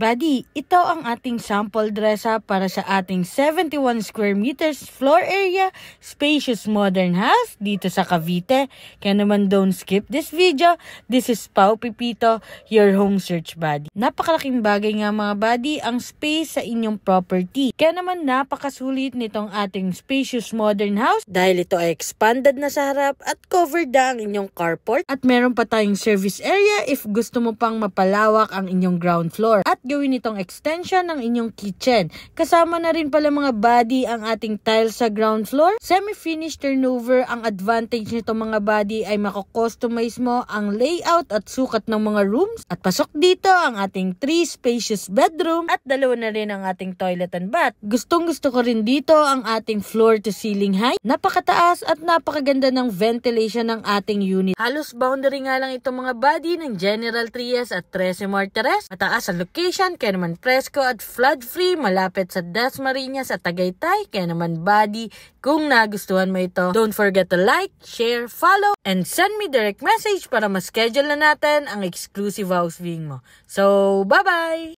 Buddy, ito ang ating sample dress-up para sa ating 71 square meters floor area, spacious modern house dito sa Cavite. Kaya naman don't skip this video. This is Pao Pipito, your home search buddy. Napakalaking bagay nga mga buddy ang space sa inyong property. Kaya naman napakasulit nitong ating spacious modern house dahil ito ay expanded na sa harap at covered na ang inyong carport. At meron pa tayong service area if gusto mo pang mapalawak ang inyong ground floor. At gawin itong extension ng inyong kitchen. Kasama na rin pala mga buddy ang ating tiles sa ground floor. Semi-finished turnover. Ang advantage nito mga buddy ay mako-customize mo ang layout at sukat ng mga rooms. At pasok dito ang ating 3 spacious bedroom at 2 na rin ang ating toilet and bath. Gustong gusto ko rin dito ang ating floor to ceiling height. Napakataas at napakaganda ng ventilation ng ating unit. Halos boundary nga lang itong mga buddy ng General Trias at 13 Martires. Mataas ang location, kaya naman presko at flood free, malapit sa Dasmariñas at Tagaytay. Kaya naman buddy, kung nagustuhan mo ito, don't forget to like, share, follow, and send me direct message para ma-schedule na natin ang exclusive house viewing mo. So, bye-bye!